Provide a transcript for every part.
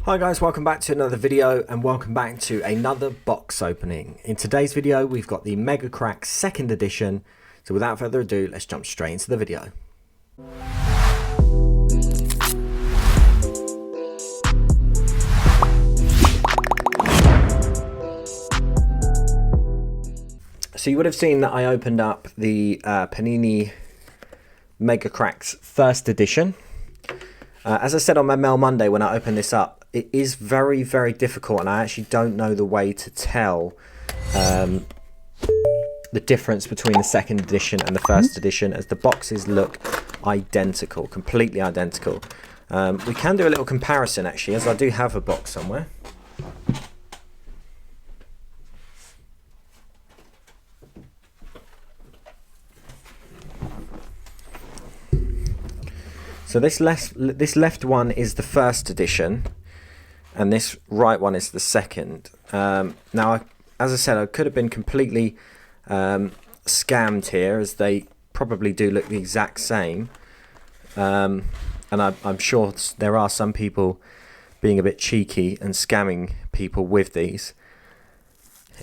Hi guys, welcome back to another video and welcome back to another box opening. In today's video we've got the MEGACRACKS 2nd edition, so without further ado let's jump straight into the video. So you would have seen that I opened up the PANINI MEGACRACKS 1st edition. As I said on my Mail Monday when I opened this up, it is very, very difficult and I actually don't know the way to tell the difference between the 2nd edition and the 1st edition, as the boxes look identical, completely identical. We can do a little comparison actually, as I do have a box somewhere. So this left one is the 1st edition, and this right one is the 2nd. Now, as I said, I could have been completely scammed here, as they probably do look the exact same. And I'm sure there are some people being a bit cheeky and scamming people with these,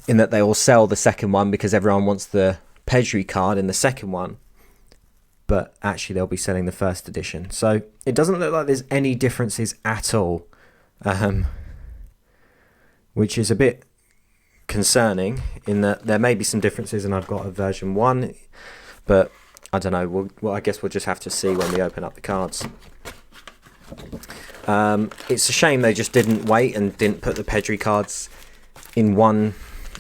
in that they will sell the 2nd one because everyone wants the pedigree card in the 2nd one, but actually they'll be selling the 1st edition. So it doesn't look like there's any differences at all, which is a bit concerning, in that there may be some differences and I've got a version 1, but I don't know. Well, I guess we'll just have to see when we open up the cards. It's a shame they just didn't wait and didn't put the pedigree cards in one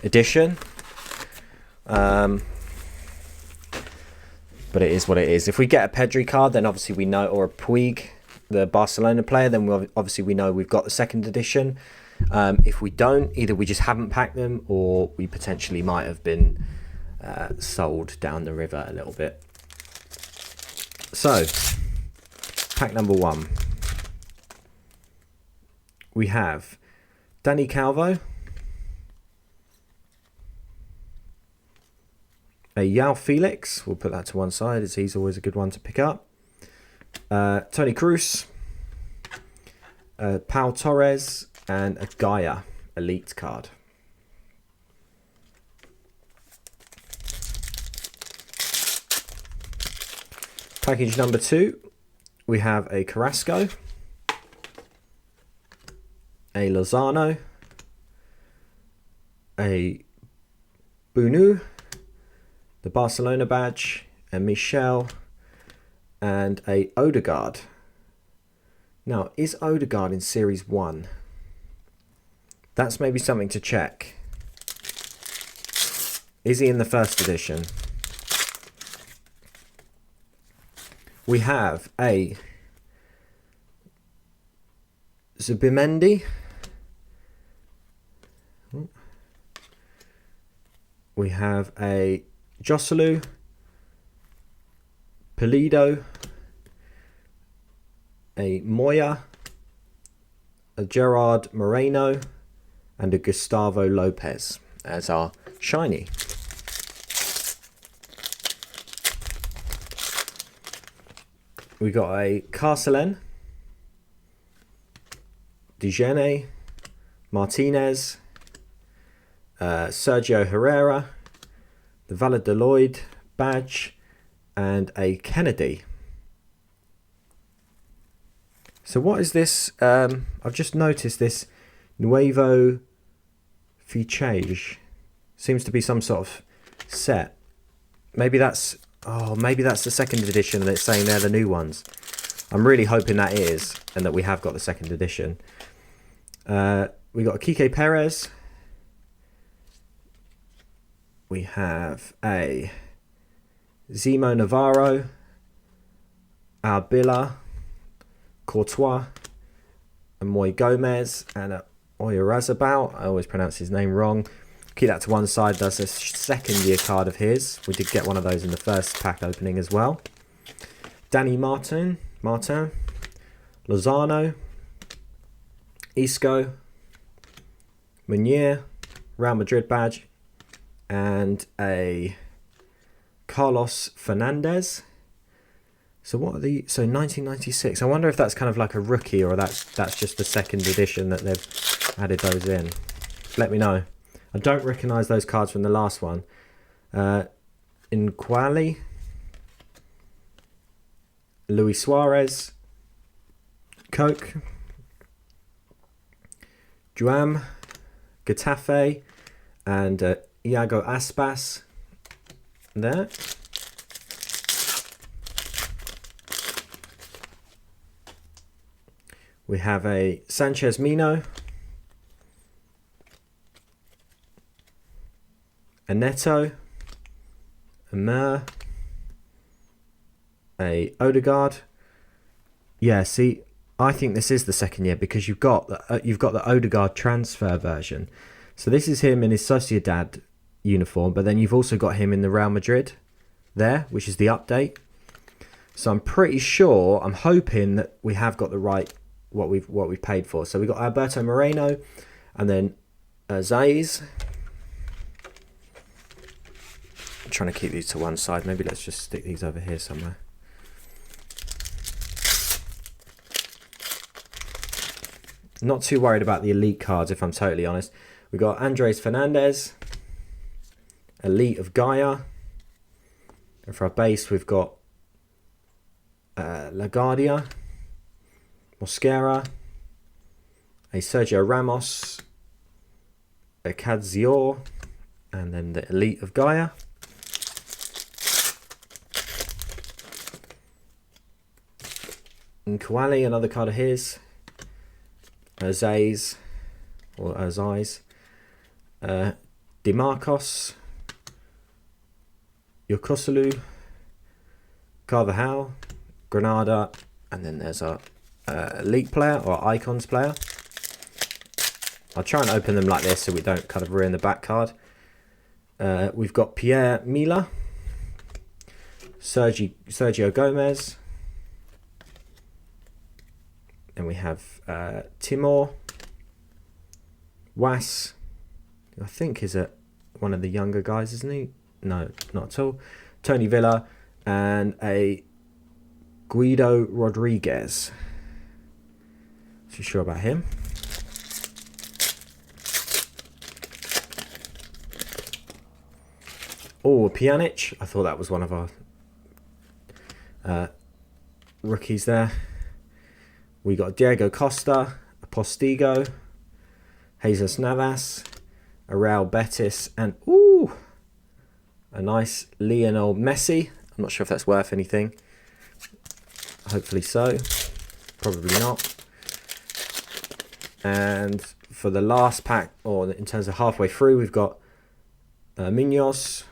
edition. But it is what it is. If we get a pedigree card, then obviously we know, or a Puig, the Barcelona player, then obviously we know we've got the 2nd edition. If we don't, either we just haven't packed them, or we potentially might have been sold down the river a little bit. So, pack number 1. We have Dani Calvo, a Yao Felix, we'll put that to one side as he's always a good one to pick up. Tony Cruz, Pau Torres, and a Gaia Elite card. Package number 2, we have a Carrasco, a Lozano, a Bunu, the Barcelona badge, and Michel, and a Odegaard. Now, is Odegaard in Series 1? That's maybe something to check. Is he in the 1st edition? We have a Zubimendi. We have a Joselu, Pulido, a Moya, a Gerard Moreno, and a Gustavo Lopez as our shiny. We got a Carcelen, Dijene, Martinez, Sergio Herrera, the Valladolid badge, and a Kennedy. So what is this? I've just noticed this Nuevo Fichage. Seems to be some sort of set. Maybe that's the 2nd edition and it's saying they're the new ones. I'm really hoping that is, and that we have got the 2nd edition. We got a Kike Perez. We have a Zemo Navarro, Arbilla, Courtois, a Moy Gomez, and a Oyarzabal. I always pronounce his name wrong. Keep that to one side. That's a 2nd year card of his. We did get one of those in the 1st pack opening as well. Danny Martin, Lozano, Isco, Meunier, Real Madrid badge, and a Carlos Fernandez, So what are the... So 1996. I wonder if that's kind of like a rookie, or that's just the second edition that they've added those in. Let me know. I don't recognise those cards from the last one. In Quali, Luis Suarez, Coke, Juam, Getafe, and Iago Aspas there. We have a Sanchez Mino, a Neto, a Mer, a Odegaard. Yeah, see, I think this is the second year because you've got the Odegaard transfer version. So this is him in his Sociedad uniform, but then you've also got him in the Real Madrid there, which is the update. So I'm pretty sure, I'm hoping that we have got the right what we've paid for. So we got Alberto Moreno, and then Zaiz. I'm trying to keep these to one side. Maybe let's just stick these over here somewhere. Not too worried about the elite cards, if I'm totally honest. We got Andres Fernandez, Elite of Gaia, and for our base we've got LaGuardia, Mosquera, a Sergio Ramos, a Cadzior, and then the Elite of Gaia. And Kouali, another card of his. Zayz, or Zayz. Demarcos, Yokosulu, Carvajal, Granada, and then there's our elite player or icons player. I'll try and open them like this so we don't kind of ruin the back card. We've got Pierre Mila, Sergio Gomez, then we have Timor, Was, who I think is one of the younger guys, isn't he? No, not at all. Tony Villa, and a Guido Rodriguez. Not too sure about him. Oh, Pjanic. I thought that was one of our rookies there. We got Diego Costa, Postigo, Jesus Navas, a Real Betis, and ooh, a nice Lionel Messi. I'm not sure if that's worth anything. Hopefully so. Probably not. And for the last pack, or in terms of halfway through, we've got Munoz.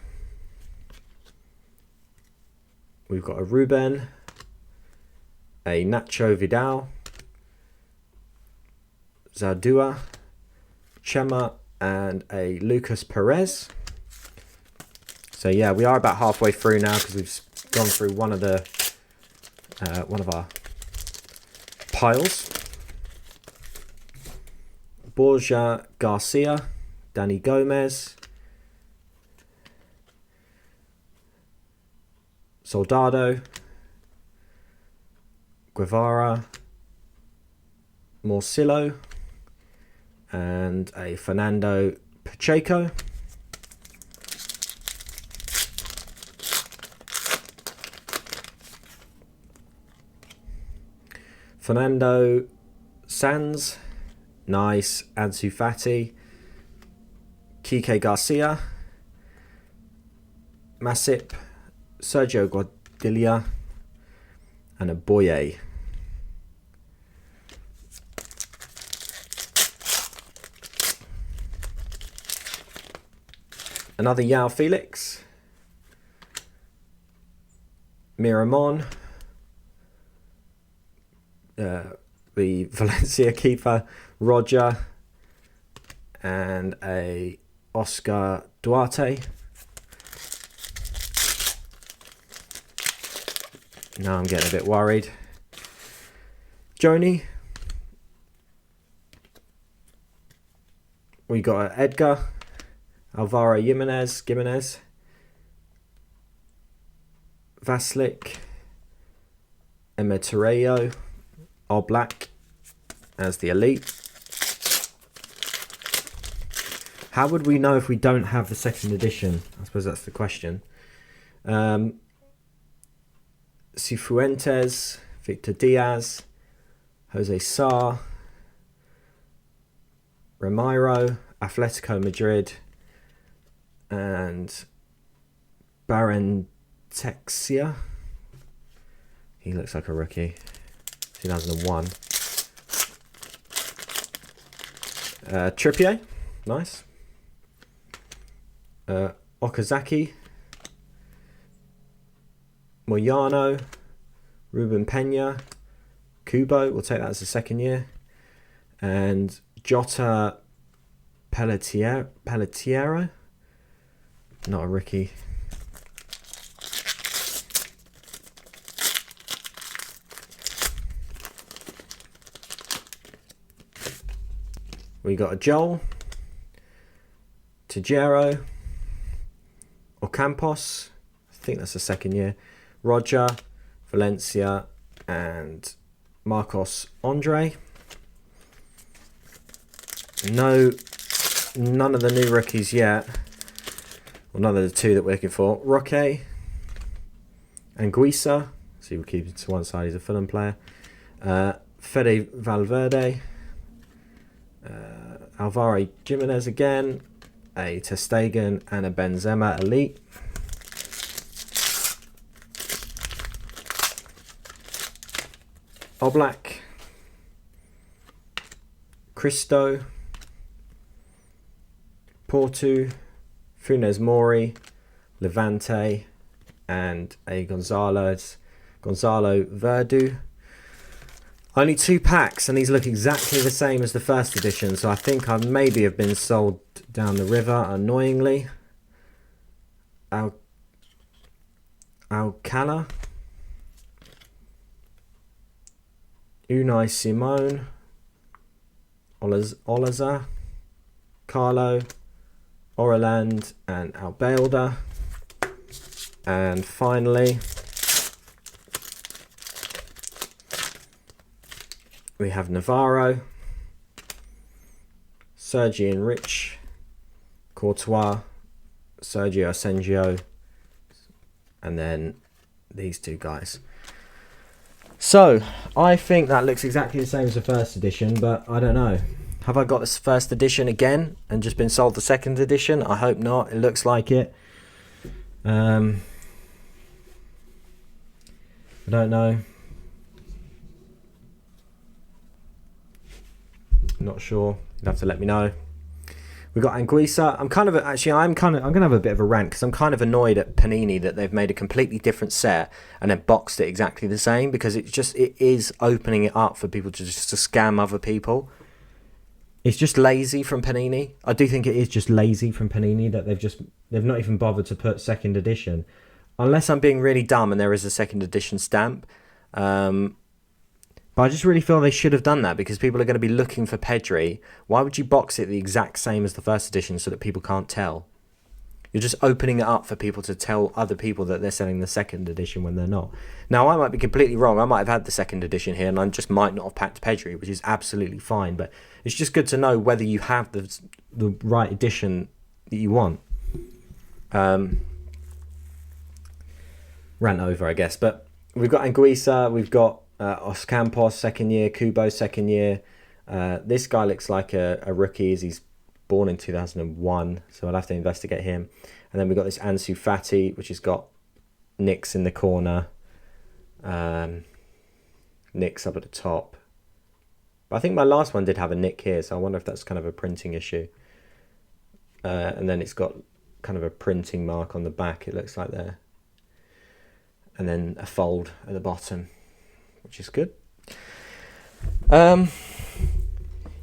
We've got a Ruben, a Nacho Vidal, Zardua, Chema, and a Lucas Perez. So yeah, we are about halfway through now because we've gone through one of our piles. Borja Garcia, Danny Gomez, Soldado, Guevara, Morcillo, and a Fernando Pacheco. Fernando Sanz, nice. Ansu Fati, Kike Garcia, Masip, Sergio Guardilla, and a Boye. Another Yao Felix, Miramon, the Valencia keeper, Roger, and a Oscar Duarte. Now I'm getting a bit worried. Joni. We got Edgar, Alvaro Gimenez, Vaslik, Emeterio Oblak as the elite. How would we know if we don't have the second edition? I suppose that's the question. Cifuentes, Victor Diaz, Jose Sarr, Ramiro, Atletico Madrid, and Barentexia. He looks like a rookie. 2001. Trippier, nice. Okazaki, Moyano, Ruben Pena, Kubo, we'll take that as a second year, and Jota Pelletiero, not a rookie. We got a Joel, Tejero, Ocampos, I think that's the second year, Roger, Valencia, and Marcos Andre. None of the new rookies yet. Well, none of the two that we're looking for. Roque, Anguissa, so we'll keep it to one side, he's a Fulham player. Fede Valverde, Alvaro Jimenez again, a Ter Stegen, and a Benzema elite. Oblak, Cristo, Porto, Funes Mori, Levante, and a Gonzalo Verdu. Only 2 packs, and these look exactly the same as the first edition, so I think I maybe have been sold down the river, annoyingly. Alcala, Unai Simone, Olaza, Carlo, Oraland, and Albeilda. And finally, we have Navarro, Sergi Enrich, Courtois, Sergio Asensio, and then these 2 guys. So, I think that looks exactly the same as the first edition, but I don't know. Have I got this first edition again and just been sold the second edition? I hope not. It looks like it. I don't know. Not sure. You'll have to let me know. We've got Anguissa. I'm going to have a bit of a rant because I'm kind of annoyed at Panini that they've made a completely different set and then boxed it exactly the same, because it is opening it up for people to scam other people. It's just lazy from Panini. I do think it is just lazy from Panini that they've not even bothered to put second edition, unless I'm being really dumb and there is a second edition stamp. But I just really feel they should have done that, because people are going to be looking for Pedri. Why would you box it the exact same as the first edition so that people can't tell? You're just opening it up for people to tell other people that they're selling the second edition when they're not. Now, I might be completely wrong. I might have had the second edition here and I just might not have packed Pedri, which is absolutely fine. But it's just good to know whether you have the right edition that you want. Rant over, I guess. But we've got Anguissa, we've got Ocampos second year, Kubo second year. This guy looks like a rookie, as he's born in 2001, so I'll have to investigate him. And then we've got this Ansu Fati, which has got Nicks in the corner, Nicks up at the top. But I think my last one did have a Nick here, so I wonder if that's kind of a printing issue. And then it's got kind of a printing mark on the back, it looks like there. And then a fold at the bottom, which is good.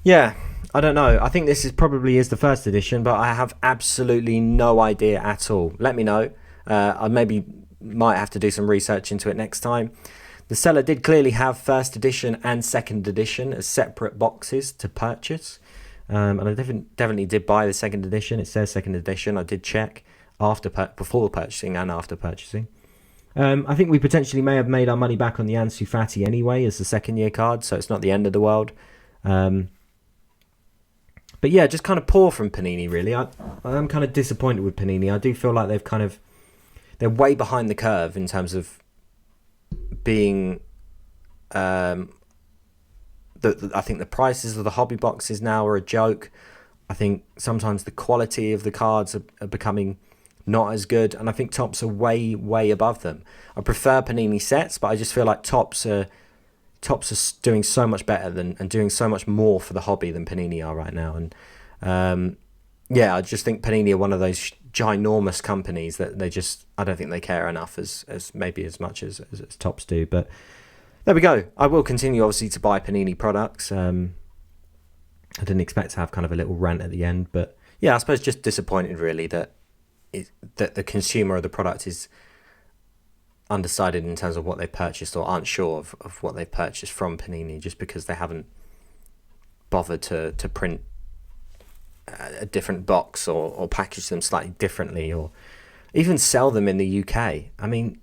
Yeah, I don't know. I think this probably is the first edition, but I have absolutely no idea at all. Let me know. I might have to do some research into it next time. The seller did clearly have first edition and second edition as separate boxes to purchase. And I definitely did buy the second edition. It says second edition. I did check before purchasing and after purchasing. I think we potentially may have made our money back on the Ansu Fati anyway as the second year card, so it's not the end of the world. But yeah, just kind of poor from Panini, really. I'm kind of disappointed with Panini. I do feel like they're way behind the curve in terms of being... I think the prices of the hobby boxes now are a joke. I think sometimes the quality of the cards are becoming not as good, and I think Topps are way above them. I prefer Panini sets, but I just feel like Topps are doing so much better and doing so much more for the hobby than Panini are right now. And yeah, I just think Panini are one of those ginormous companies that I don't think they care enough as maybe as much as Topps do. But there we go. I will continue obviously to buy Panini products. I didn't expect to have kind of a little rant at the end, but yeah, I suppose just disappointed really that the consumer of the product is undecided in terms of what they purchased, or aren't sure of what they've purchased from Panini, just because they haven't bothered to print a different box or package them slightly differently, or even sell them in the UK. I mean,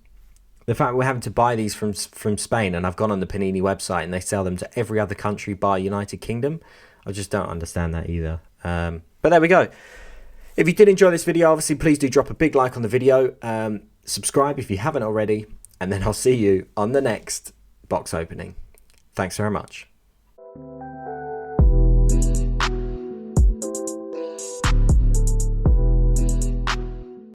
the fact we're having to buy these from Spain, and I've gone on the Panini website and they sell them to every other country bar United Kingdom, I just don't understand that either. But there we go. If you did enjoy this video, obviously please do drop a big like on the video, subscribe if you haven't already, and then I'll see you on the next box opening. Thanks very much.